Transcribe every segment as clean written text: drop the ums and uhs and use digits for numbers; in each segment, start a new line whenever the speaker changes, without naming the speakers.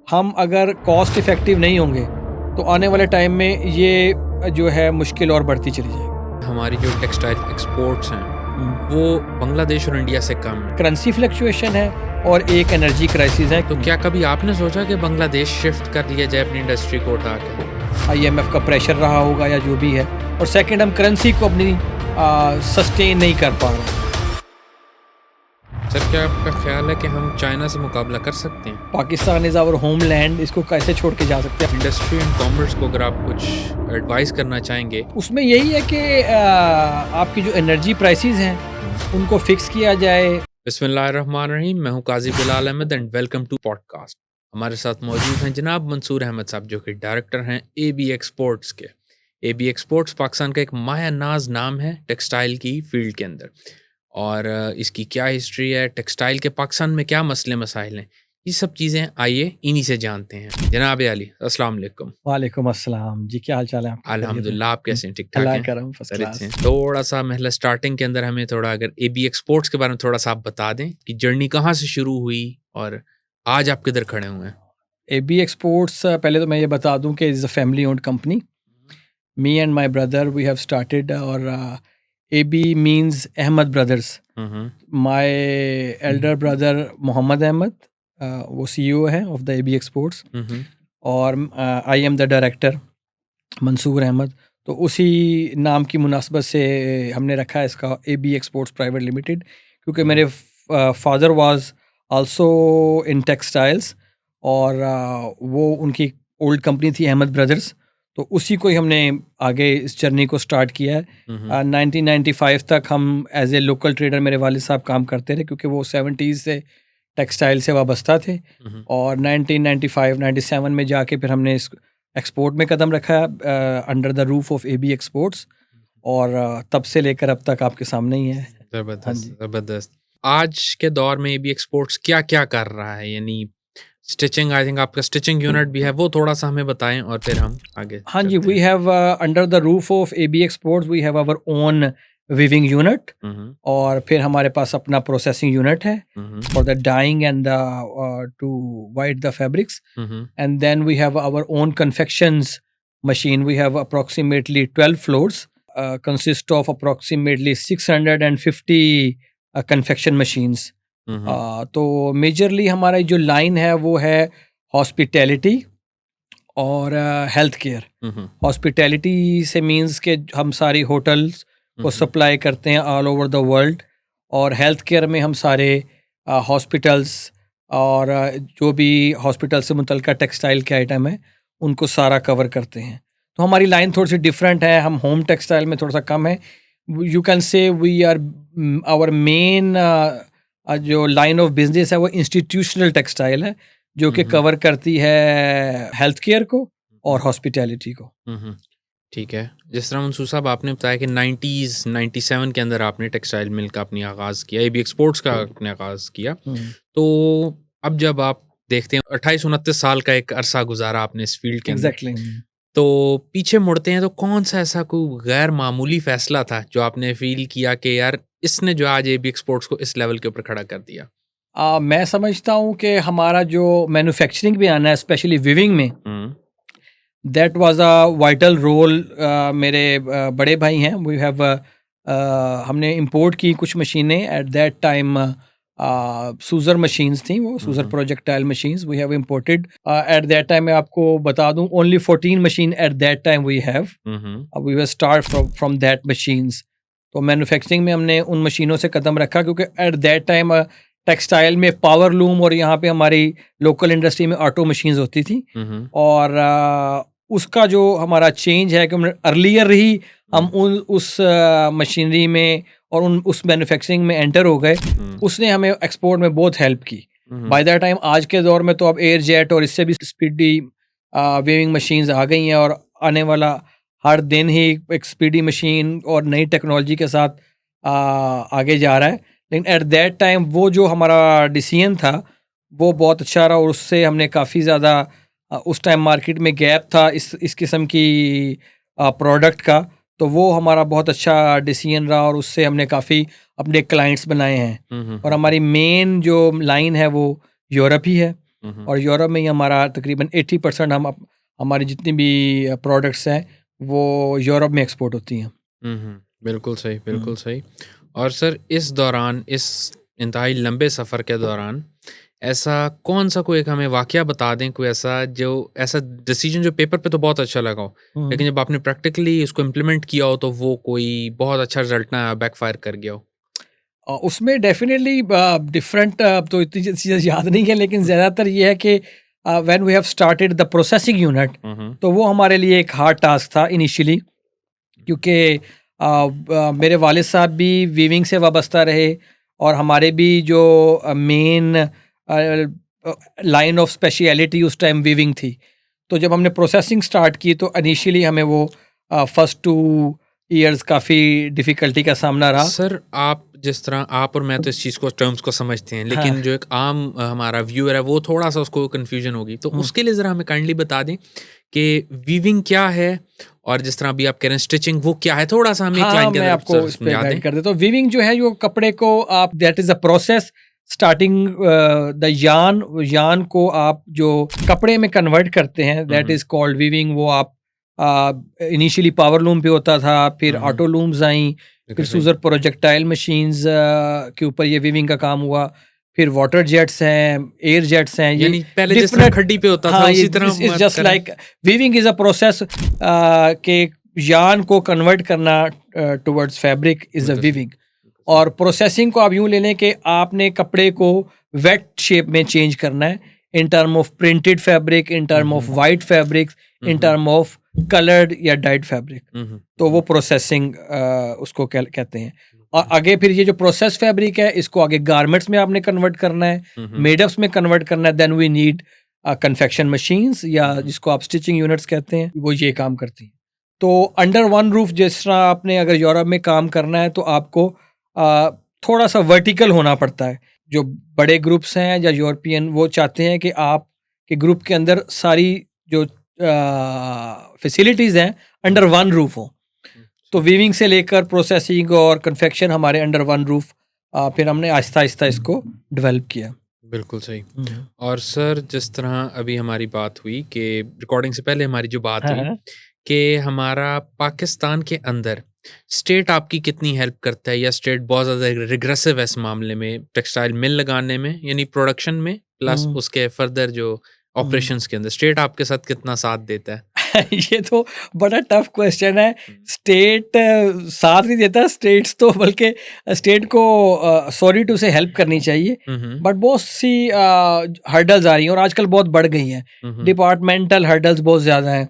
हम अगर cost effective नहीं होंगे तो आने वाले टाइम में ये जो है मुश्किल और बढ़ती चली जाएगी।
हमारी जो टेक्सटाइल एक्सपोर्ट्स हैं वो बांग्लादेश और इंडिया से कम है।
करेंसी फ्लक्चुएशन है और एक एनर्जी क्राइसिस है।
तो क्या कभी आपने सोचा कि बांग्लादेश शिफ्ट कर लिया जाए अपनी इंडस्ट्री को उठा के?
IMF का प्रेशर रहा होगा या जो भी है, और सेकंड हम करेंसी को अपनी सस्टेन नहीं कर पा रहे।
सर, क्या आपका ख्याल है कि हम चाइना से मुकाबला कर सकते हैं?
पाकिस्तान इज़ आवर होमलैंड, इसको कैसे छोड़ के जा सकते हैं?
इंडस्ट्री एंड कॉमर्स को अगर आप कुछ एडवाइस करना चाहेंगे?
उसमें यही है कि आपकी जो एनर्जी प्राइसेस हैं उनको फिक्स किया जाए।
बिस्मिल्लाहिर्रहमानिर्रहीम। मैं हूं Qazi Bilal Ahmed and welcome to podcast. हमारे साथ मौजूद हैं जनाब मंसूर अहमद साहब, जो कि डायरेक्टर हैं AB एक्सपोर्ट्स के। AB एक्सपोर्ट्स पाकिस्तान का एक माया नाज नाम है टेक्सटाइल की फील्ड के अंदर, और इसकी क्या हिस्ट्री है, टेक्सटाइल के पाकिस्तान में क्या मसले मसाइल हैं, ये सब चीज़ें आइए इन्हीं से जानते हैं। जनाब अली, अस्सलाम वालेकुम।
वालेकुम अस्सलाम जी, क्या हाल चाल है आपका?
अल्हम्दुलिल्लाह, आप कैसे हैं? ठीक ठाक
अल्लाह
हैं?
करम, फर्स्ट क्लास।
से थोड़ा सा महला स्टार्टिंग के अंदर हमें थोड़ा अगर AB एक्सपोर्ट्स के बारे में थोड़ा सा आप बता दें कि जर्नी कहाँ से शुरू हुई और आज आप किधर खड़े हुए हैं?
AB एक्सपोर्ट्स, पहले तो मैं ये बता दूं कि is a family owned company. Me and my brother we have started, और AB means Ahmed brothers. My elder brother Mohammad Ahmed, वो CEO है ऑफ द AB एक्सपोर्ट्स, और I am the director Mansoor Ahmed. तो उसी नाम की मुनासबत से हमने रखा है इसका AB एक्सपोर्ट्स प्राइवेट लिमिटेड, क्योंकि मेरे father was also in textiles, और वो उनकी ओल्ड कंपनी थी अहमद ब्रदर्स। तो उसी को ही हमने आगे इस जर्नी को स्टार्ट किया है। 1995 तक हम एज ए लोकल ट्रेडर मेरे वालिद साहब काम करते रहे, क्योंकि वो 70s से टेक्सटाइल से वाबस्ता थे। और 1995-97 में जाके फिर हमने इस एक्सपोर्ट में कदम रखा under the roof of AB exports, और तब से लेकर अब तक आपके सामने ही है। हाँ
ज़बरदस्त,
जी।
ज़बरदस्त। आज के दौर में AB एक्सपोर्ट्स क्या क्या कर रहा है? यानी स्टिचिंग, आई थिंक आपका स्टिचिंग यूनिट भी है, वो थोड़ा सा हमें बताएं और फिर हम आगे
हाँ जी,
चलते
we have under the roof of AB exports we have our own weaving unit,
हैं।
और फिर हमारे पास अपना प्रोसेसिंग यूनिट है for the dyeing and to white the fabrics. And then we have our own confections machine. We have approximately 12 floors, consist of approximately 650 confection machines. तो majorly हमारा जो लाइन है वो है हॉस्पिटैलिटी और हेल्थ केयर। हॉस्पिटैलिटी से means के हम सारी होटल्स को सप्लाई करते हैं ऑल ओवर द वर्ल्ड, और हेल्थ केयर में हम सारे हॉस्पिटल्स और जो भी हॉस्पिटल से मुतल्लिका टेक्सटाइल के आइटम है उनको सारा कवर करते हैं। तो हमारी लाइन थोड़ी सी डिफरेंट है, हम होम टेक्सटाइल में थोड़ा सा कम है। You can say we are our main जो लाइन ऑफ बिजनेस है वो इंस्टीट्यूशनल टेक्सटाइल है, जो कि कवर करती है हेल्थ केयर को और हॉस्पिटैलिटी को।
ठीक है। जिस तरह मंसूर साहब आपने बताया कि 97 के अंदर आपने टेक्सटाइल मिल का अपनी आगाज़ किया, AB एक्सपोर्ट्स का आपने आगाज़ किया, तो अब जब आप देखते हैं 28-29 साल का एक अरसा गुजारा आपने इस फील्ड के अंदर,
एग्जैक्टली।
तो पीछे मुड़ते हैं तो कौन सा ऐसा कोई गैर मामूली फैसला था जो आपने फील किया कि यार इसने जो आज AB एक्सपोर्ट्स को इस लेवल के ऊपर खड़ा कर दिया?
मैं समझता हूँ कि हमारा जो मैन्युफैक्चरिंग भी आना है, स्पेशली विविंग में, that was a vital role. मेरे बड़े भाई हैं, वी हैव हमने इंपोर्ट की कुछ मशीनें at that time. Sulzer machines थी, वो Sulzer projectile machines we have imported at that time. मैं आपको बता दूं only 14 machine at that time we have, we will start from that machines. तो मैन्युफैक्चरिंग में हमने उन मशीनों से कदम रखा, क्योंकि एट दैट टाइम टेक्सटाइल में पावर लूम और यहाँ पे हमारी लोकल इंडस्ट्री में ऑटो मशीन्स होती थी। और उसका जो हमारा चेंज है कि अर्लियर ही हम उस मशीनरी में और उस मैन्युफैक्चरिंग में एंटर हो गए, उसने हमें एक्सपोर्ट में बहुत हेल्प की। बाय दैट टाइम आज के दौर में तो अब एयर जेट और इससे भी स्पीडी वेविंग मशीन्स आ गई हैं, और आने वाला हर दिन ही एक स्पीडी मशीन और नई टेक्नोलॉजी के साथ आगे जा रहा है। लेकिन एट दैट टाइम वो जो हमारा डिसीजन था वो बहुत अच्छा रहा, और उससे हमने काफ़ी ज़्यादा उस टाइम मार्केट में गैप था इस किस्म की प्रोडक्ट का, तो वो हमारा बहुत अच्छा डिसीजन रहा, और उससे हमने काफ़ी अपने क्लाइंट्स बनाए हैं। और हमारी मेन जो लाइन है वो यूरोप ही है, और यूरोप में ही हमारा तकरीबन 80% हमारी जितनी भी प्रोडक्ट्स हैं वो यूरोप में एक्सपोर्ट होती हैं।
बिल्कुल सही, बिल्कुल सही। और सर इस दौरान, इस इंतहाई लंबे सफ़र के दौरान ऐसा कौन सा कोई एक हमें वाकया बता दें, कोई ऐसा डिसीजन जो पेपर पे तो बहुत अच्छा लगा हो लेकिन जब आपने प्रैक्टिकली उसको इम्प्लीमेंट किया हो तो वो कोई बहुत अच्छा रिजल्ट ना बैकफायर कर गया हो?
उसमें डेफिनेटली डिफरेंट तो इतनी चीज़ें याद नहीं है, लेकिन ज़्यादातर ये है कि when we have started the processing unit, तो वो हमारे लिए एक हार्ड टास्क था इनिशियली, क्योंकि मेरे वालिद साहब भी वीविंग से वाबस्ता रहे और हमारे भी जो मेन लाइन ऑफ स्पेशलिटी उस टाइम वीविंग थी। तो जब हमने प्रोसेसिंग स्टार्ट की तो इनिशियली हमें वो फर्स्ट 2 ईयर्स काफ़ी डिफ़िकल्टी का सामना रहा।
सर आप जिस तरह आप और मैं तो इस चीज़ को, टर्म्स को समझते हैं, लेकिन जो एक आम हमारा व्यूअर है वो थोड़ा सा उसको कन्फ्यूजन होगी, तो उसके लिए ज़रा हमें काइंडली बता दें कि वीविंग क्या है और जिस तरह अभी आप कह रहे हैं स्टिचिंग वो क्या है, थोड़ा सा हमें
हाँ, मैं आपको इस पे गाइड कर देता हूँ। वीविंग जो है, जो कपड़े को आप, that is a process starting the यान को आप जो कपड़े में कन्वर्ट करते हैं, दैट इज़ कॉल्ड वीविंग। वो आप इनिशियली पावर लूम पे होता था, फिर ऑटो लूम्स आई, फिर सूजर प्रोजेक्टाइल मशीन्स के ऊपर ये वीविंग का काम हुआ, फिर वाटर जेट्स हैं, एयर जेट्स हैं।
यानी पहले जिस तरह खड्डी पे होता था उसी तरह
is just like weaving is a process के यान को कन्वर्ट करना towards fabric is a weaving. और प्रोसेसिंग को आप यूँ ले लें कि आपने कपड़े को वेट शेप में चेंज करना है, in term of printed fabric, in term of white fabrics, in term of coloured या डाइड फैब्रिक। तो वो प्रोसेसिंग उसको कहते हैं। और आगे फिर ये जो प्रोसेस फैब्रिक है, इसको आगे गारमेंट्स में आपने कन्वर्ट करना है, मेडअप्स में कन्वर्ट करना है। Then we need confection machines, या जिसको आप स्टिचिंग यूनिट्स कहते हैं, वो ये काम करती हैं। तो अंडर वन रूफ जिस तरह आपने अगर यूरोप में काम करना है तो आपको थोड़ा सा वर्टिकल होना पड़ता है। जो बड़े ग्रुप्स हैं या यूरोपियन, वो चाहते हैं कि आप के ग्रुप के अंदर सारी जो फैसिलिटीज़ हैं अंडर वन रूफ हो। तो वीविंग से लेकर प्रोसेसिंग और कन्फेक्शन हमारे अंडर वन रूफ, फिर हमने आहिस्ता आहिस्ता इसको डेवलप किया।
बिल्कुल सही। और सर जिस तरह अभी हमारी बात हुई कि रिकॉर्डिंग से पहले हमारी जो बात हुई कि हमारा पाकिस्तान के अंदर स्टेट आपकी कितनी हेल्प करता है, या स्टेट बहुत ज़्यादा रिग्रेसिव है इस मामले में टेक्सटाइल मिल लगाने में, यानी प्रोडक्शन में, प्लस उसके फर्दर जो ऑपरेशंस के अंदर स्टेट आपके साथ कितना साथ देता है?
ये तो बड़ा टफ क्वेश्चन है। स्टेट साथ नहीं देता, स्टेट्स तो बल्कि स्टेट को सॉरी टू से हेल्प करनी चाहिए, बट बहुत सी हर्डल्स आ रही हैं और आजकल बहुत बढ़ गई हैं। डिपार्टमेंटल हर्डल्स बहुत ज़्यादा हैं।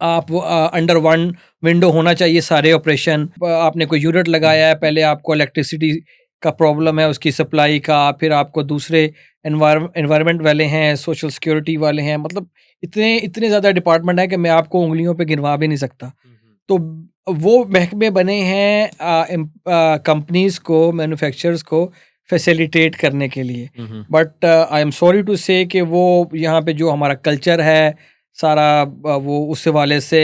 आप अंडर वन विंडो होना चाहिए सारे ऑपरेशन। आपने कोई यूनिट लगाया है, पहले आपको इलेक्ट्रिसिटी का प्रॉब्लम है, उसकी सप्लाई का, फिर आपको दूसरे एनवायरनमेंट वाले हैं, सोशल सिक्योरिटी वाले हैं, मतलब इतने ज़्यादा डिपार्टमेंट हैं कि मैं आपको उंगलियों पे गिनवा भी नहीं सकता। तो वो महकमे बने हैं कंपनीज को, मैन्युफैक्चरर्स को फैसिलिटेट करने के लिए। But I am sorry to say कि वो यहाँ पे जो हमारा कल्चर है सारा, वो उस वाले से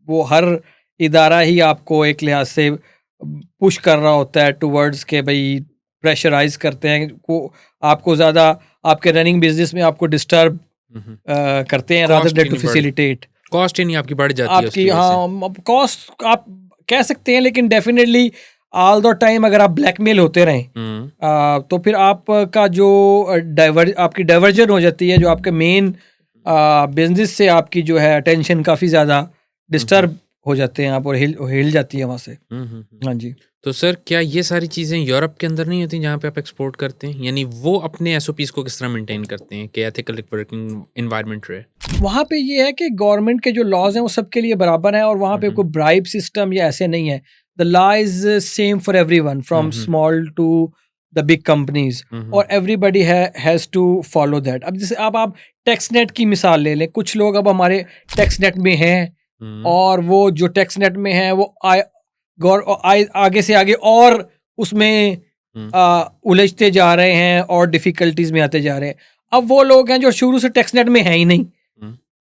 वो हर इदारा ही आपको एक लिहाज से पुश कर रहा होता है टुवर्ड्स के भाई प्रेशराइज करते हैं को आपको ज़्यादा आपके रनिंग बिजनेस में आपको डिस्टर्ब करते हैं, rather than to facilitate.
Cost ही नहीं आपकी बढ़ जाती है
आपकी। हाँ, कॉस्ट आप कह सकते हैं, लेकिन डेफिनेटली ऑल द टाइम अगर आप ब्लैकमेल होते रहें तो फिर आपका जो आपकी डाइवर्जन हो जाती है, जो आपके मेन बिजनेस से आपकी जो है अटेंशन काफ़ी ज़्यादा डिस्टर्ब हो जाते हैं आप, और हिल जाती है वहाँ से। हाँ जी।
तो सर क्या ये सारी चीज़ें यूरोप के अंदर नहीं होती जहाँ पे आप एक्सपोर्ट करते हैं, यानी वो अपने एसओपीज़ को किस तरह मेंटेन करते हैं कि एथिकल वर्किंग एनवायरनमेंट रहे?
वहाँ पे ये है कि गवर्नमेंट के जो लॉज हैं वो सबके लिए बराबर हैं, और वहाँ पे कोई ब्राइब सिस्टम या ऐसे नहीं है। The law is same for everyone from small to the big companies, और everybody has to follow that. अब जैसे आप टैक्स नेट की मिसाल ले लें, कुछ लोग अब हमारे टैक्स नेट में हैं और वो जो टैक्स नेट में है वो आगे से आगे और उसमें उलझते जा रहे हैं और डिफिकल्टीज में आते जा रहे हैं। अब वो लोग हैं जो शुरू से टैक्स नेट में है ही नहीं,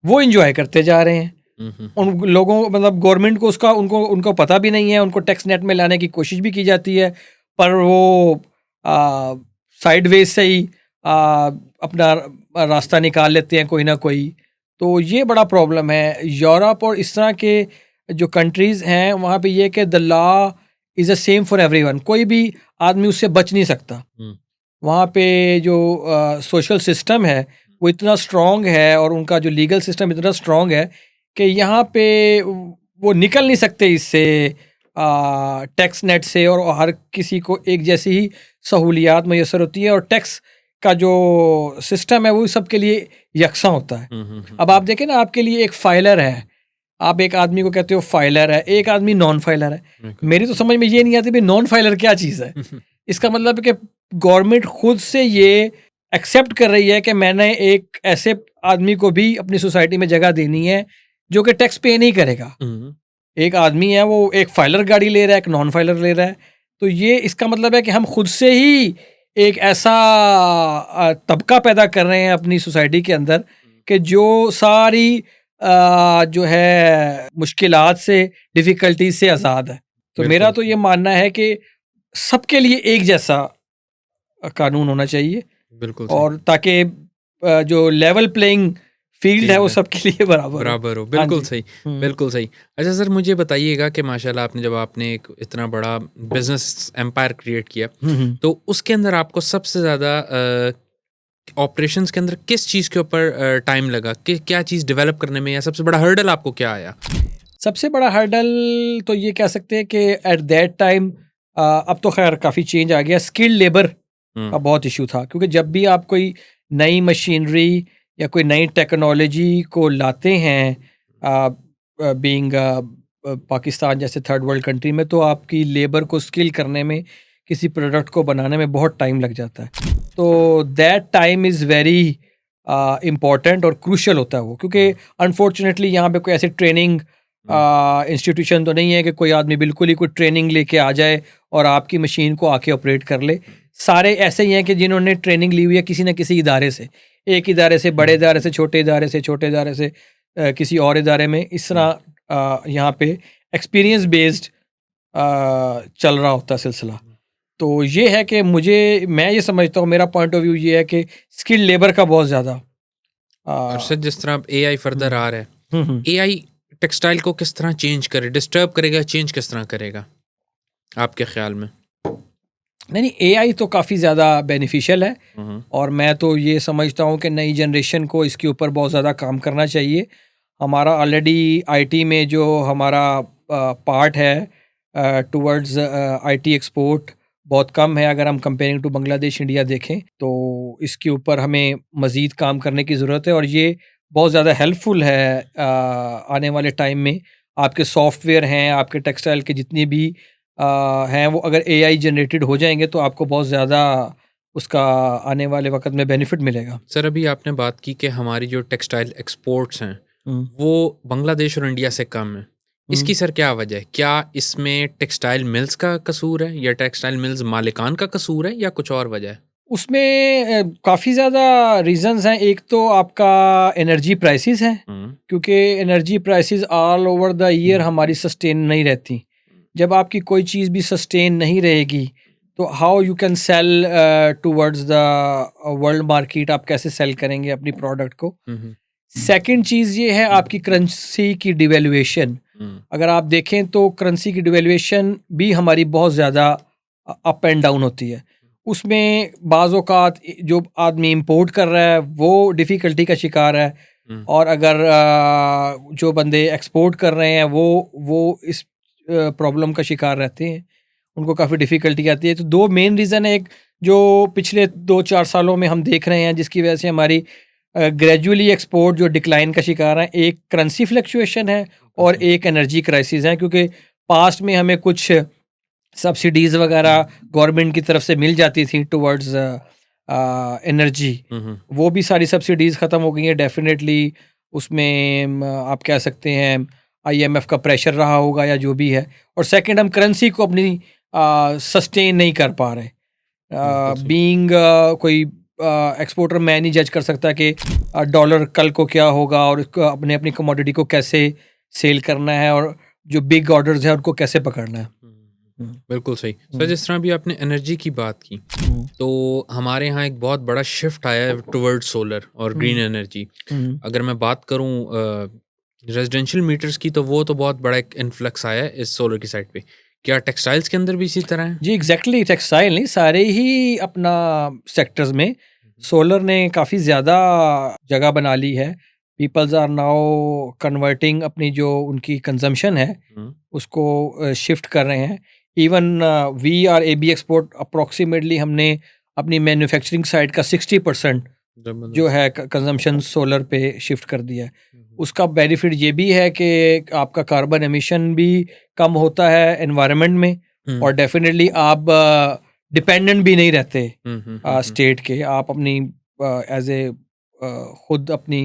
वो एंजॉय करते जा रहे हैं। उन लोगों को, मतलब गवर्नमेंट को उसका उनको पता भी नहीं है, उनको टैक्स नेट में लाने की कोशिश भी की जाती है, पर वो साइडवेज से ही अपना रास्ता निकाल लेते हैं कोई ना कोई। तो ये बड़ा प्रॉब्लम है यूरोप और इस तरह के जो कंट्रीज़ हैं वहाँ पे ये कि the law is a same for everyone, कोई भी आदमी उससे बच नहीं सकता। वहाँ पे जो सोशल सिस्टम है वो इतना स्ट्रॉन्ग है और उनका जो लीगल सिस्टम इतना स्ट्रॉन्ग है कि यहाँ पे वो निकल नहीं सकते इससे, टैक्स नेट से, और हर किसी को एक जैसी ही सहूलियात मैसर होती है और टैक्स का जो सिस्टम है वो सबके लिए यकसा होता है। अब आप देखें ना, आपके लिए एक फाइलर है, आप एक आदमी को कहते हो फाइलर है, एक आदमी नॉन फाइलर है। मेरी तो समझ में ये नहीं आती भाई नॉन फाइलर क्या चीज़ है। इसका मतलब है कि गवर्नमेंट खुद से ये एक्सेप्ट कर रही है कि मैंने एक ऐसे आदमी को भी अपनी सोसाइटी में जगह देनी है जो कि टैक्स पे नहीं करेगा। एक आदमी है वो एक फाइलर गाड़ी ले रहा है, एक नॉन फाइलर ले रहा है, तो ये इसका मतलब है कि हम खुद से ही एक ऐसा तबका पैदा कर रहे हैं अपनी सोसाइटी के अंदर कि जो सारी जो है मुश्किलात से, डिफ़िकल्टीज से आज़ाद है। तो मेरा तो ये मानना है कि सबके लिए एक जैसा कानून होना चाहिए,
बिल्कुल,
और ताकि जो लेवल प्लेइंग फील्ड है वो सबके लिए बराबर
हो। बिल्कुल सही, बिल्कुल सही। अच्छा सर, मुझे बताइएगा कि माशाल्लाह आपने एक इतना बड़ा बिजनेस एम्पायर क्रिएट किया, तो उसके अंदर आपको सबसे ज़्यादा ऑपरेशंस के अंदर किस चीज़ के ऊपर टाइम लगा, कि क्या चीज़ डेवलप करने में, या सबसे बड़ा हर्डल आपको क्या आया?
सबसे बड़ा हर्डल तो ये कह सकते हैं कि एट दैट टाइम, अब तो खैर काफ़ी चेंज आ गया, स्किल्ड लेबर का बहुत इशू था। क्योंकि जब भी आप कोई नई मशीनरी या कोई नई टेक्नोलॉजी को लाते हैं, बीइंग पाकिस्तान जैसे थर्ड वर्ल्ड कंट्री में, तो आपकी लेबर को स्किल करने में, किसी प्रोडक्ट को बनाने में बहुत टाइम लग जाता है। तो that time is very important और क्रूशल होता है वो, क्योंकि अनफॉर्चुनेटली यहाँ पे कोई ऐसे ट्रेनिंग इंस्टीट्यूशन तो नहीं है कि कोई आदमी बिल्कुल ही कोई ट्रेनिंग लेके आ जाए और आपकी मशीन को आके ऑपरेट कर ले। सारे ऐसे ही हैं कि जिन्होंने ट्रेनिंग ली हुई है किसी न किसी इदारे से, एक इदारे से, बड़े इदारे से, छोटे इदारे से, छोटे इदारे से किसी और इदारे में, इस तरह यहाँ पे एक्सपीरियंस बेस्ड चल रहा होता है सिलसिला। तो ये है कि मैं ये समझता हूँ, मेरा पॉइंट ऑफ व्यू ये है कि स्किल्ड लेबर का बहुत ज़्यादा।
और सर, जिस तरह AI फर्दर आ रहा है, AI टेक्सटाइल को किस तरह चेंज करे, डिस्टर्ब करेगा, चेंज किस तरह करेगा आपके ख्याल में?
नहीं, AI तो काफ़ी ज़्यादा बेनिफिशियल है, और मैं तो ये समझता हूँ कि नई जनरेशन को इसके ऊपर बहुत ज़्यादा काम करना चाहिए। हमारा ऑलरेडी IT में जो हमारा पार्ट है टुवर्ड्स IT एक्सपोर्ट बहुत कम है, अगर हम कंपेयरिंग टू बांग्लादेश, इंडिया देखें तो इसके ऊपर हमें मज़ीद काम करने की ज़रूरत है। और ये बहुत ज़्यादा हेल्पफुल है आने वाले टाइम में। आपके सॉफ्टवेयर हैं, आपके टेक्सटाइल के जितनी भी हैं, वो अगर AI जनरेटेड हो जाएंगे तो आपको बहुत ज़्यादा उसका आने वाले वक्त में बेनिफिट मिलेगा।
सर, अभी आपने बात की कि हमारी जो टेक्सटाइल एक्सपोर्ट्स हैं वो बांग्लादेश और इंडिया से कम है। इसकी सर क्या वजह है? क्या इसमें टेक्सटाइल मिल्स का कसूर है, या टेक्सटाइल मिल्स मालिकान का कसूर है, या कुछ और वजह है?
उसमें काफ़ी ज़्यादा रीजंस हैं। एक तो आपका एनर्जी प्राइसेस हैं, क्योंकि energy prices all over the year हमारी सस्टेन नहीं रहती। जब आपकी कोई चीज़ भी सस्टेन नहीं रहेगी तो how you can sell towards the world market, आप कैसे सेल करेंगे अपनी प्रोडक्ट को। सेकंड चीज़ ये है आपकी करेंसी की डिवेल्युएशन। अगर आप देखें तो करेंसी की डिवेल्युएशन भी हमारी बहुत ज़्यादा अप एंड डाउन होती है। उसमें बाज़ औक़ात जो आदमी इंपोर्ट कर रहा है वो डिफ़िकल्टी का शिकार है, और अगर जो बंदे एक्सपोर्ट कर रहे हैं वो इस प्रॉब्लम का शिकार रहते हैं, उनको काफ़ी डिफ़िकल्टी आती है। तो दो मेन रीज़न है, एक जो पिछले 2-4 सालों में हम देख रहे हैं जिसकी वजह से हमारी ग्रेजुअली एक्सपोर्ट जो डिक्लाइन का शिकार है, एक करेंसी फ्लक्चुएशन है और एक एनर्जी क्राइसिस है। क्योंकि पास्ट में हमें कुछ सब्सिडीज़ वगैरह गवर्नमेंट की तरफ से मिल जाती थी टुवर्ड्स एनर्जी, वो भी सारी सब्सिडीज़ ख़त्म हो गई हैं डेफिनेटली। उसमें आप कह सकते हैं IMF का प्रेशर रहा होगा या जो भी है। और सेकंड, हम करेंसी को अपनी सस्टेन नहीं कर पा रहे। बीइंग कोई एक्सपोर्टर, मैं नहीं जज कर सकता कि डॉलर कल को क्या होगा और अपनी कमोडिटी को कैसे सेल करना है और जो बिग ऑर्डर्स हैं उनको कैसे पकड़ना है।
बिल्कुल सही। सर जिस तरह भी आपने एनर्जी की बात की, तो हमारे यहाँ एक बहुत बड़ा शिफ्ट आया है टुवर्ड सोलर और ग्रीन एनर्जी। अगर मैं बात करूँ रेजिडेंशियल मीटर्स की, तो वो तो बहुत बड़ा एक इन्फ्लक्स आया है इस सोलर की साइड पे। क्या टेक्सटाइल्स के अंदर भी इसी तरह है?
जी एग्जैक्टली, टेक्सटाइल नहीं, सारे ही अपना सेक्टर्स में सोलर ने काफ़ी ज़्यादा जगह बना ली है। पीपल्स आर नाउ कन्वर्टिंग अपनी जो उनकी कंजम्पशन है उसको शिफ्ट कर रहे हैं। Even we are AB export approximately हमने अपनी मैन्युफैक्चरिंग साइड का 60% जो है कंजम्पशन सोलर पे शिफ्ट कर दिया है। उसका बेनिफिट ये भी है कि आपका कार्बन एमिशन भी कम होता है एनवायरनमेंट में, और डेफिनेटली आप डिपेंडेंट भी नहीं रहते स्टेट के। आप अपनी एज ए खुद अपनी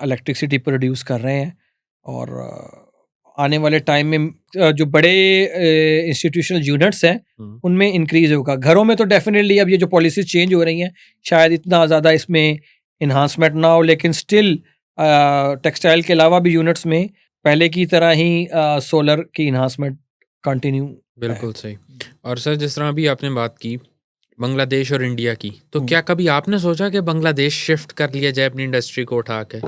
इलेक्ट्रिसिटी प्रोड्यूस कर रहे हैं। और आने वाले टाइम में जो बड़े इंस्टीट्यूशनल यूनिट्स हैं उनमें इंक्रीज होगा। घरों में तो डेफिनेटली अब ये जो पॉलिसीज चेंज हो रही हैं शायद इतना ज़्यादा इसमें इन्हांसमेंट ना हो, लेकिन स्टिल टेक्सटाइल के अलावा भी यूनिट्स में पहले की तरह ही सोलर की इन्हांसमेंट कंटिन्यू।
बिल्कुल सही। और सर जिस तरह अभी आपने बात की बांग्लादेश और इंडिया की, तो क्या कभी आपने सोचा कि बांग्लादेश शिफ्ट कर लिया जाए अपनी इंडस्ट्री को उठा के?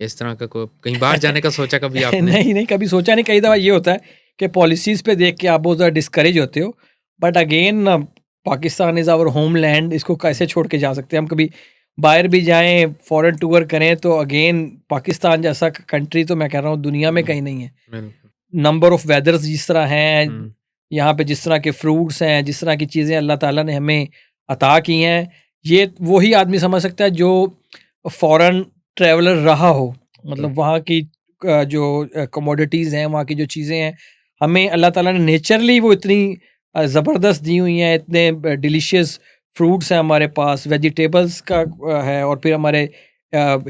इस तरह का कहीं बाहर जाने का सोचा कभी आपने?
नहीं, कभी सोचा नहीं। कई दफ़ा ये होता है कि पॉलिसीज़ पे देख के आप बहुत ज़्यादा डिस्करेज होते हो, but again Pakistan is our homeland, इसको कैसे छोड़ के जा सकते हैं हम? कभी बाहर भी जाएँ, फॉरेन टूर करें, तो अगेन पाकिस्तान जैसा कंट्री तो मैं कह रहा हूँ दुनिया में कहीं नहीं है। नंबर ऑफ वेदर्स जिस तरह हैं यहाँ पे, जिस तरह के फ्रूट्स हैं, जिस तरह की चीज़ें अल्लाह ताला ने हमें अता की हैं, ये वही आदमी समझ सकता है जो फॉरेन ट्रैवलर रहा हो। मतलब वहाँ की जो कमोडिटीज़ हैं, वहाँ की जो चीज़ें हैं, हमें अल्लाह ताला ने नेचुरली वो इतनी ज़बरदस्त दी हुई हैं। इतने डिलीशियस फ्रूट्स हैं हमारे पास, वेजिटेबल्स का है, और फिर हमारे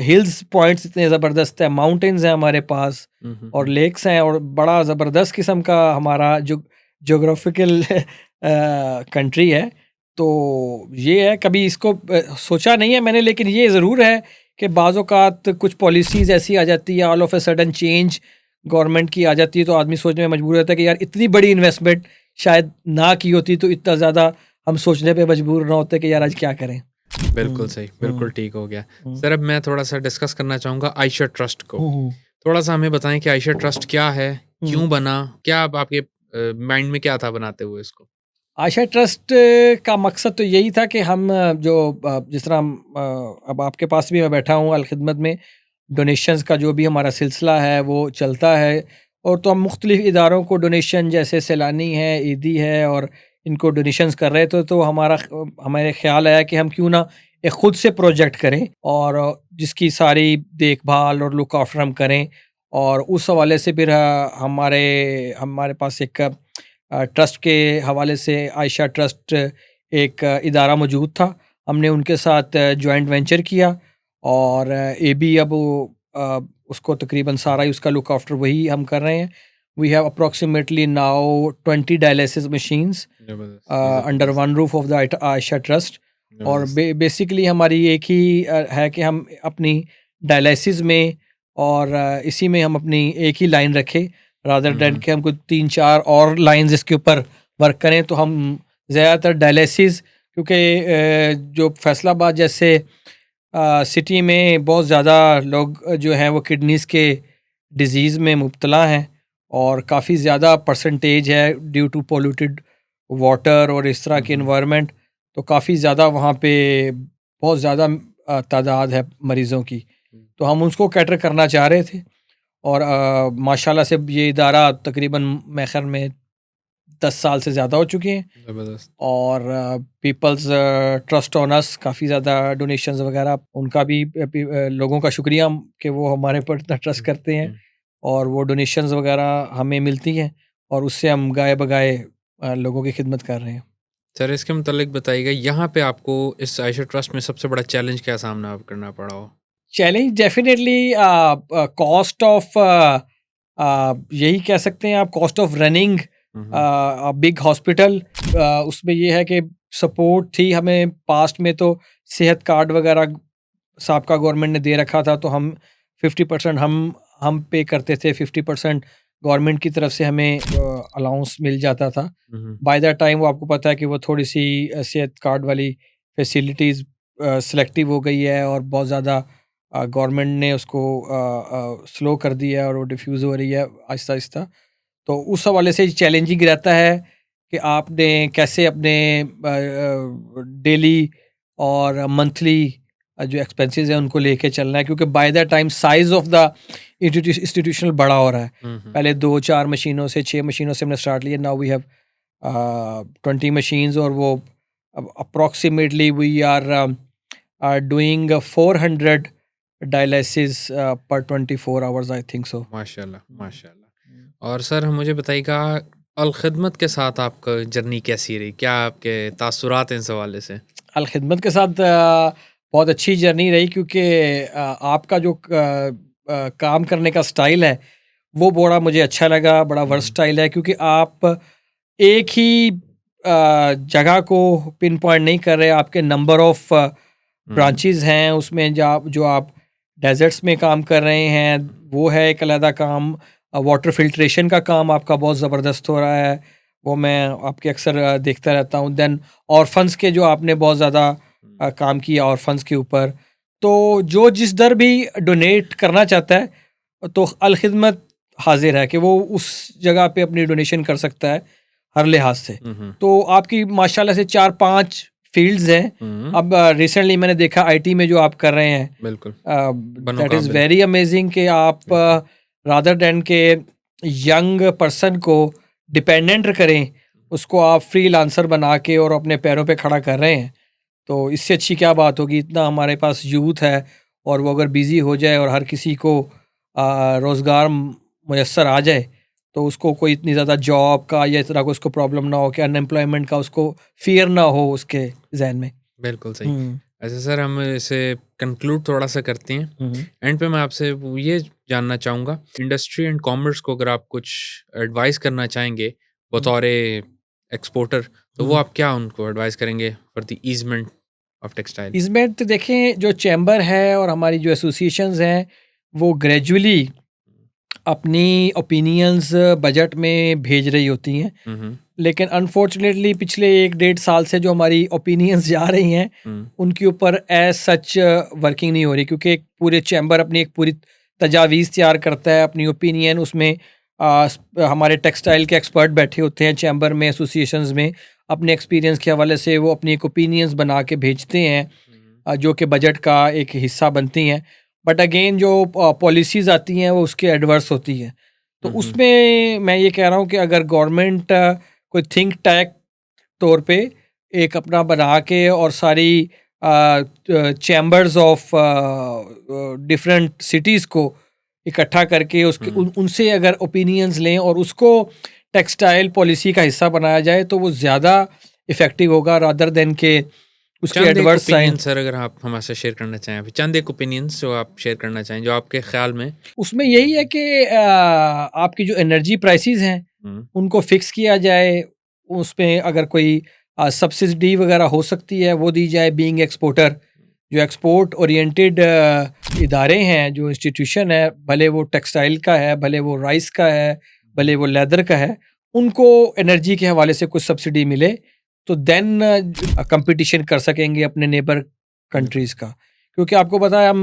हिल्स पॉइंट्स इतने ज़बरदस्त हैं, माउंटेन्स हैं हमारे पास, और लेक्स हैं, और बड़ा ज़बरदस्त किस्म का हमारा जो जोग्राफिकल कंट्री है। तो ये है, कभी इसको सोचा नहीं है मैंने, लेकिन ये ज़रूर है कि बाज़ औक़ात कुछ पॉलिसीज़ ऐसी आ जाती है, all of a sudden change government की आ जाती है, तो आदमी सोचने में मजबूर होता है कि यार इतनी बड़ी इन्वेस्टमेंट शायद ना की होती तो इतना ज़्यादा हम सोचने पे मजबूर ना होते कि यार आज क्या करें।
बिल्कुल सही, बिल्कुल ठीक हो गया। सर अब मैं थोड़ा सा डिस्कस करना चाहूँगा आयशा ट्रस्ट को। थोड़ा सा हमें बताएं कि आयशा ट्रस्ट क्या है, क्यों बना, क्या अब आपके माइंड में क्या था बनाते हुए इसको?
आयशा ट्रस्ट का मकसद तो यही था कि हम जो जिस तरह अब आपके पास भी मैं बैठा हूँ अलखिदमत में, डोनेशंस का जो भी हमारा सिलसिला है वो चलता है, और तो हम मुख्तलिफ़ इदारों को डोनेशन, जैसे सैलानी है, ईदी है, और इनको डोनेशंस कर रहे थे। तो हमारे ख्याल आया कि हम क्यों ना एक ख़ुद से प्रोजेक्ट करें, और जिसकी सारी देखभाल और लुक आफ्टर हम करें। और उस हवाले से फिर हमारे पास एक ट्रस्ट के हवाले से आयशा ट्रस्ट एक इदारा मौजूद था। हमने उनके साथ जॉइंट वेंचर किया, और एबी अब उसको तकरीबन सारा ही उसका लुक आफ्टर वही हम कर रहे हैं। We have approximately now 20 dialysis machines under one roof of the Ayesha trust. और बेसिकली हमारी एक ही है कि हम अपनी डायलिसिस में और इसी में हम अपनी एक ही लाइन रखें, रादर दैन कि हम कुछ 3-4 और लाइंस इसके ऊपर वर्क करें। तो हम ज़्यादातर डायलिसिस, क्योंकि जो फैसलाबाद जैसे सिटी में बहुत ज़्यादा लोग जो हैं वो किडनीज़ के डिज़ीज़ में मुब्तला हैं, और काफ़ी ज़्यादा परसेंटेज है ड्यू टू पोल्यूटेड वाटर और इस तरह की एनवायरनमेंट। तो काफ़ी ज़्यादा वहाँ पे बहुत ज़्यादा तादाद है मरीज़ों की, तो हम उसको कैटर करना चाह रहे थे। और माशाल्लाह से ये इदारा तकरीबन मैं ख़ैर में 10 साल से ज़्यादा हो चुके हैं,
ज़बरदस्त।
और पीपल्स ट्रस्ट ऑन अस, काफ़ी ज़्यादा डोनेशंस वगैरह, उनका भी लोगों का शुक्रिया कि वो हमारे पर इतना ट्रस्ट करते हैं, और वो डोनेशंस वगैरह हमें मिलती हैं, और उससे हम गाए बगाए लोगों की खिदमत कर रहे हैं।
सर इसके मुतालिक बताइएगा, यहाँ पे आपको इस आयशा ट्रस्ट में सबसे बड़ा चैलेंज क्या सामना करना पड़ा हो?
चैलेंज डेफिनेटली कॉस्ट ऑफ, यही कह सकते हैं आप, cost of running big hospital. उसमें ये है कि सपोर्ट थी हमें पास्ट में, तो सेहत कार्ड वगैरह साबका गवर्नमेंट ने दे रखा था, तो हम 50% हम पे करते थे, 50% गवर्नमेंट की तरफ से हमें अलाउंस मिल जाता था। बाय द टाइम वो आपको पता है कि वो थोड़ी सी सेहत कार्ड वाली फैसिलिटीज़ सिलेक्टिव हो गई है और बहुत ज़्यादा गवर्नमेंट ने उसको स्लो कर दिया है और वो डिफ्यूज़ हो रही है आहिस्ता आहिस्ता। तो उस हवाले से चैलेंजिंग रहता है कि आपने कैसे अपने डेली और मंथली जो एक्सपेंसेस हैं उनको लेके चलना है, क्योंकि by the time size of the institutional बड़ा हो रहा है। पहले 2-4 मशीनों से 6 मशीनों से हमने स्टार्ट लिया, नाउ वी हैव 20 मशीन्स और वो approximately we are doing 400 dialysis पर 24 आवर्स आई थिंक सो।
माशाल्लाह माशाल्लाह। और सर मुझे बताइएगा, अल खिदमत के साथ आपका जर्नी कैसी रही? क्या आपके तासुरात हैं इस हवाले से?
अल खिदमत के साथ बहुत अच्छी जर्नी रही, क्योंकि आपका जो काम करने का स्टाइल है वो बड़ा मुझे अच्छा लगा, बड़ा वर्सटाइल है, क्योंकि आप एक ही जगह को पिन पॉइंट नहीं कर रहे, आपके नंबर ऑफ ब्रांचेस हैं उसमें। जो आप डेजर्ट्स में काम कर रहे हैं वो है एक अलग काम। वाटर फिल्ट्रेशन का काम आपका बहुत ज़बरदस्त हो रहा है, वो मैं आपके अक्सर देखता रहता हूँ। देन ऑर्फन्स के जो आपने बहुत ज़्यादा काम किया ऑर्फन्स के ऊपर, तो जो जिस दर भी डोनेट करना चाहता है तो अल खिदमत हाजिर है कि वो उस जगह पे अपनी डोनेशन कर सकता है हर लिहाज से। तो आपकी माशाल्लाह से 4-5 फील्ड्स हैं। अब रिसेंटली मैंने देखा आईटी में जो आप कर रहे हैं,
बिल्कुल
दैट इज़ वेरी अमेजिंग कि आप रादर देन के यंग पर्सन को डिपेंडेंट करें, उसको आप फ्रीलांसर बना के और अपने पैरों पे खड़ा कर रहे हैं। तो इससे अच्छी क्या बात होगी? इतना हमारे पास यूथ है और वो अगर बिज़ी हो जाए और हर किसी को रोज़गार मुयस्सर आ जाए तो उसको कोई इतनी ज़्यादा जॉब का या इस तरह को उसको प्रॉब्लम ना हो कि अनएम्प्लॉयमेंट का उसको फियर ना हो उसके जहन में।
बिल्कुल सही। ऐसे सर हम इसे कंक्लूड थोड़ा सा करते हैं। एंड पे मैं आपसे ये जानना चाहूँगा, इंडस्ट्री एंड कॉमर्स को अगर आप कुछ एडवाइस करना चाहेंगे बतौर एक्सपोर्टर, तो वो आप क्या उनको एडवाइस करेंगे for the easement of textile?
Easement तो देखें, जो चैम्बर है और हमारी जो एसोसिएशंस हैं वो ग्रेजुअली अपनी ओपिनियंस बजट में भेज रही होती हैं, लेकिन अनफॉर्चुनेटली पिछले 1-1.5 साल से जो हमारी ओपिनियंस जा रही हैं उनके ऊपर एज सच वर्किंग नहीं हो रही, क्योंकि एक पूरे चैम्बर अपनी एक पूरी तजावीज़ तैयार करता है, अपनी ओपिनियन उसमें हमारे टेक्सटाइल के एक्सपर्ट बैठे होते हैं चैम्बर में, एसोसिएशंस में, अपने एक्सपीरियंस के हवाले से वो अपनी एक ओपिनियंस बना के भेजते हैं जो कि बजट का एक हिस्सा बनती हैं। बट अगेन जो पॉलिसीज़ आती हैं वो उसके एडवर्स होती हैं। तो उसमें मैं ये कह रहा हूँ कि अगर गवर्नमेंट कोई थिंक टैंक तौर पे एक अपना बना के और सारी चैम्बर्स ऑफ डिफरेंट सिटीज़ को इकट्ठा करके उसके उनसे अगर ओपिनियंस लें और उसको टेक्सटाइल पॉलिसी का हिस्सा बनाया जाए तो वो ज़्यादा इफ़ेक्टिव होगा रादर देन के उसके एडवर्स साइन।
सर अगर आप हमारे शेयर करना चाहें चंद एक ओपिनियंस जो आप शेयर करना चाहें जो आपके ख्याल में।
उसमें यही है कि आपकी जो एनर्जी प्राइसेस हैं उनको फिक्स किया जाए, उसमें अगर कोई सब्सिडी वगैरह हो सकती है वो दी जाए। बीइंग एक्सपोर्टर, जो एक्सपोर्ट ओरिएंटेड इदारे हैं, जो इंस्टीट्यूशन है, भले वो टेक्सटाइल का है, भले वो राइस का है, भले वो लेदर का है, उनको एनर्जी के हवाले से कुछ सब्सिडी मिले तो देन कंपटीशन कर सकेंगे अपने नेबर कंट्रीज़ का। क्योंकि आपको पता है हम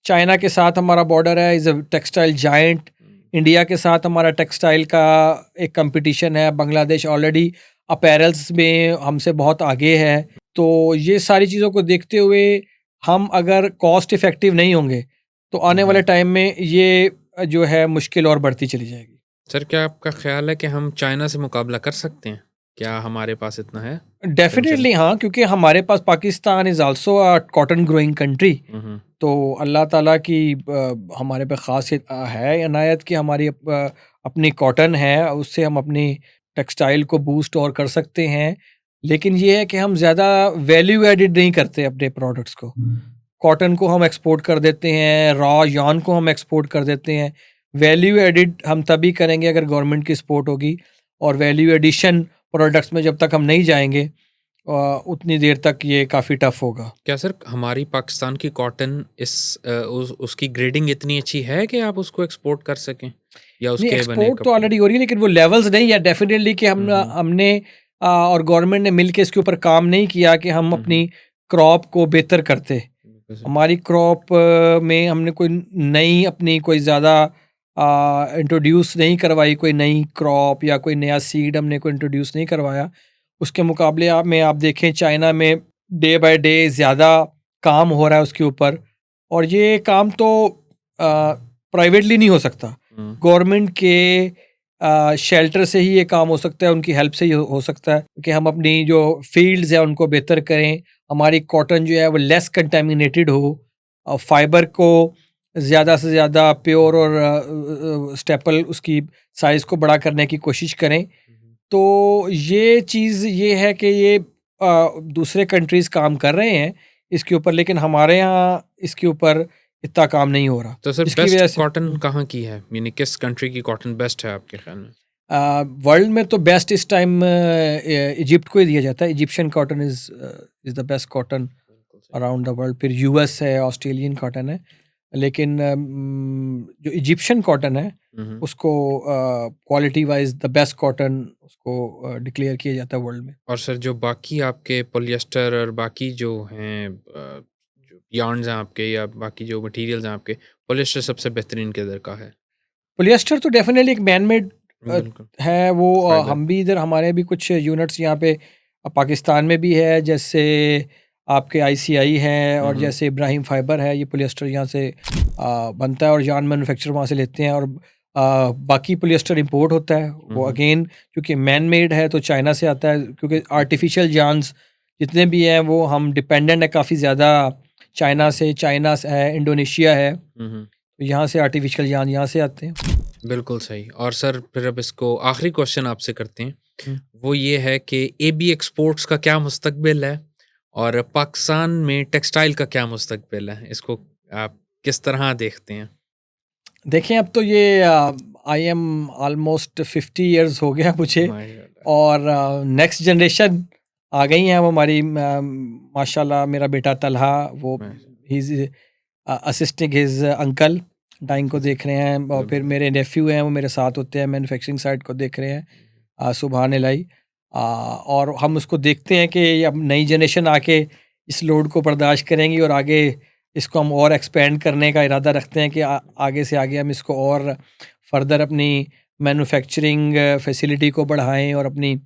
चाइना के साथ हमारा बॉर्डर है, is a textile giant. India के साथ हमारा टेक्सटाइल का एक कंपटीशन है। बांग्लादेश ऑलरेडी अपैरल्स में हमसे बहुत आगे है। तो ये सारी चीज़ों को देखते हुए हम अगर कॉस्ट इफ़ेक्टिव नहीं होंगे तो आने वाले टाइम में ये जो है मुश्किल और बढ़ती चली जाएगी।
सर क्या आपका ख्याल है कि हम चाइना से मुकाबला कर सकते हैं? क्या हमारे पास इतना है?
डेफिनेटली हाँ, क्योंकि हमारे पास Pakistan is also a cotton growing country. तो अल्लाह ताला की हमारे पे ख़ास है इनायत कि हमारी अपनी कॉटन है, उससे हम अपनी टेक्सटाइल को बूस्ट और कर सकते हैं। लेकिन ये है कि हम ज़्यादा वैल्यू एडिड नहीं करते अपने प्रोडक्ट्स को। कॉटन को हम एक्सपोर्ट कर देते हैं, रॉ यार्न को हम एक्सपोर्ट कर देते हैं। वैल्यू एडिड हम तभी करेंगे अगर गवर्नमेंट की सपोर्ट होगी, और वैल्यू एडिशन प्रोडक्ट्स में जब तक हम नहीं जाएंगे उतनी देर तक ये काफ़ी टफ होगा।
क्या सर हमारी पाकिस्तान की कॉटन उसकी ग्रेडिंग इतनी अच्छी है कि आप उसको एक्सपोर्ट कर सकें? या
नहीं,
उसके बने
एक्सपोर्ट तो
कपड़े?
ऑलरेडी हो रही है, लेकिन वो लेवल्स नहीं है डेफिनेटली कि हमने और गवर्नमेंट ने मिलके इसके ऊपर काम नहीं किया कि हम अपनी क्रॉप को बेहतर करते।
बिल्कुल सही।
हमारी क्रॉप में हमने कोई नई अपनी कोई ज़्यादा इंट्रोड्यूस नहीं करवाई, कोई नई क्रॉप या कोई नया सीड हमने कोई इंट्रोड्यूस नहीं करवाया। उसके मुकाबले आप देखें चाइना में डे बाय डे ज़्यादा काम हो रहा है उसके ऊपर, और ये काम तो प्राइवेटली नहीं हो सकता। गवर्नमेंट के शेल्टर से ही ये काम हो सकता है, उनकी हेल्प से ही हो सकता है कि हम अपनी जो फील्ड्स हैं उनको बेहतर करें, हमारी कॉटन जो है वो लेस कंटेमिनेटेड हो, और फाइबर को ज़्यादा से ज़्यादा प्योर और स्टेपल उसकी साइज़ को बड़ा करने की कोशिश करें। तो ये चीज़ ये है कि ये दूसरे कंट्रीज़ काम कर रहे हैं इसके ऊपर, लेकिन हमारे यहाँ इसके ऊपर इतना काम नहीं हो रहा,
तो सर
जिसकी वजह
बेस्ट
से
कॉटन कहाँ की है, यानी किस कंट्री की कॉटन बेस्ट है आपके ख्याल में?
वर्ल्ड में तो बेस्ट इस टाइम इजिप्ट को ही दिया जाता है। Egyptian cotton is the best cotton
बिल्कुल सही।
Around the world. फिर यूएस है, ऑस्ट्रेलियन कॉटन है, लेकिन जो इजिप्शियन कॉटन है उसको quality wise the best cotton उसको डिक्लेयर किया जाता है वर्ल्ड में।
और सर जो बाकी आपके पॉलिएस्टर और बाकी जो हैं जो यार्न्स हैं आपके या बाकी जो मटेरियल्स हैं आपके, पॉलिएस्टर सबसे बेहतरीन किधर का है?
पोलिएस्टर तो डेफिनेटली एक मैन मेड
बिल्कुल।
है वो।
फाइबर।
हम भी इधर हमारे भी कुछ यूनिट्स यहाँ पे पाकिस्तान में भी है, जैसे आपके आईसीआई है और जैसे इब्राहिम फाइबर है, ये पोलिएस्टर यहाँ से बनता है और जान मैन्युफैक्चर वहाँ से लेते हैं। और बाकी पोलिएस्टर इंपोर्ट होता है वो अगेन, क्योंकि मैन मेड है तो चाइना से आता है, क्योंकि आर्टिफिशियल जानस जितने भी हैं वो हम डिपेंडेंट है काफ़ी ज़्यादा चाइना से है, इंडोनेशिया है, तो यहाँ से आर्टिफिशियल जान यहाँ से आते हैं।
बिल्कुल सही। और सर फिर अब इसको आखिरी क्वेश्चन आपसे करते हैं,
हम्म।
वो ये है कि एबी एक्सपोर्ट्स का क्या मुस्तकबिल है और पाकिस्तान में टेक्सटाइल का क्या मुस्तकबिल है? इसको आप किस तरह देखते हैं?
देखें, अब तो ये आई एम ऑलमोस्ट 50 इयर्स हो गया मुझे,
My God।
और नेक्स्ट जनरेशन आ गई हैं। वो हमारी माशाल्लाह मेरा बेटा तलहा, वो he is assisting his uncle डाइंग को देख रहे हैं, और फिर मेरे नेफ्यू हैं वो मेरे साथ होते हैं, मैन्युफैक्चरिंग साइड को देख रहे हैं, सुभान अल्लाह। और हम उसको देखते हैं कि अब नई जनरेशन आके इस लोड को बर्दाश्त करेंगी, और आगे इसको हम और एक्सपेंड करने का इरादा रखते हैं कि आगे से आगे हम इसको और फर्दर अपनी मैन्युफैक्चरिंग फैसिलिटी को बढ़ाएं और अपनी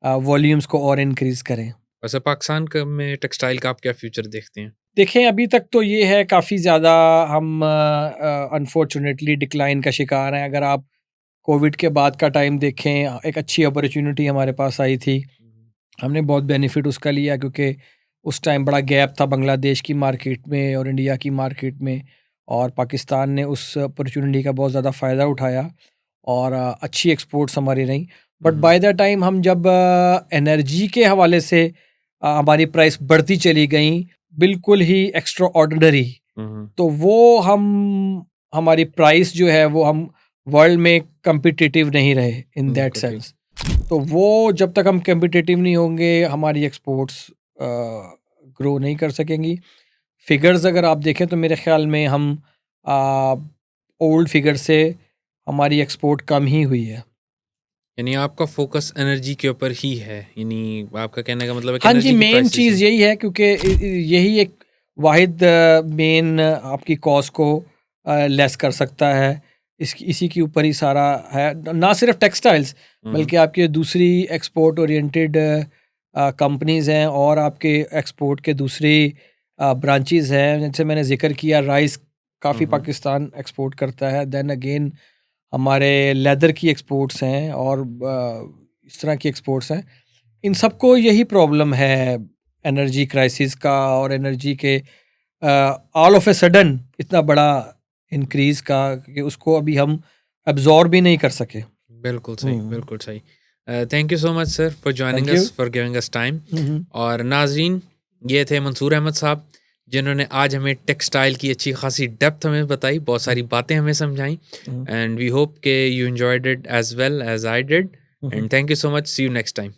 वॉल्यूम्स को और इंक्रीज़ करें।
वैसे पाकिस्तान में टेक्सटाइल का आप क्या फ्यूचर देखते हैं?
देखें, अभी तक तो ये है काफ़ी ज़्यादा हम अनफॉर्चुनेटली डिक्लाइन का शिकार हैं। अगर आप कोविड के बाद का टाइम देखें, एक अच्छी अपॉर्चुनिटी हमारे पास आई थी, हमने बहुत बेनिफिट उसका लिया, क्योंकि उस टाइम बड़ा गैप था बांग्लादेश की मार्केट में और इंडिया की मार्केट में, और पाकिस्तान ने उस अपॉर्चुनिटी का बहुत ज़्यादा फ़ायदा उठाया और अच्छी एक्सपोर्ट्स हमारी रहीं। बट बाय द टाइम हम जब एनर्जी के हवाले से हमारी प्राइस बढ़ती चली गई, बिल्कुल ही एक्स्ट्रा ऑर्डिनरी, तो वो हमारी प्राइस जो है वो हम वर्ल्ड में कम्पिटिटिव नहीं रहे इन दैट सेंस। तो वो जब तक हम कम्पिटिटिव नहीं होंगे, हमारी एक्सपोर्ट्स ग्रो नहीं कर सकेंगी। फिगर्स अगर आप देखें तो मेरे ख्याल में हम ओल्ड फिगर से हमारी एक्सपोर्ट कम ही हुई है।
यानी आपका फोकस एनर्जी के ऊपर ही है, यानी आपका कहने का मतलब है कि
हाँ जी,
एनर्जी की
मेन
प्राइसेस
चीज़ यही है, क्योंकि यही एक वाहिद मेन आपकी कॉस्ट को लेस कर सकता है। इसी के ऊपर ही सारा है, ना सिर्फ टेक्सटाइल्स बल्कि आपके दूसरी एक्सपोर्ट ओरिएंटेड कंपनीज हैं और आपके एक्सपोर्ट के दूसरी ब्रांचेस हैं। जैसे मैंने जिक्र किया, राइस काफ़ी पाकिस्तान एक्सपोर्ट करता है, देन अगेन हमारे लेदर की एक्सपोर्ट्स हैं और इस तरह की एक्सपोर्ट्स हैं। इन सबको यही प्रॉब्लम है एनर्जी क्राइसिस का, और एनर्जी के ऑल ऑफ ए सडन इतना बड़ा इंक्रीज का कि उसको अभी हम एब्जॉर्ब भी नहीं कर सके।
बिल्कुल सही, बिल्कुल सही। Thank you so much sir for joining us, for giving us time. और नाजरीन, ये थे मंसूर अहमद साहब, जिन्होंने आज हमें टेक्सटाइल की अच्छी खासी डेप्थ हमें बताई, बहुत सारी बातें हमें समझाई, एंड वी होप के you enjoyed it as well as I did, and thank you so much. See you next time.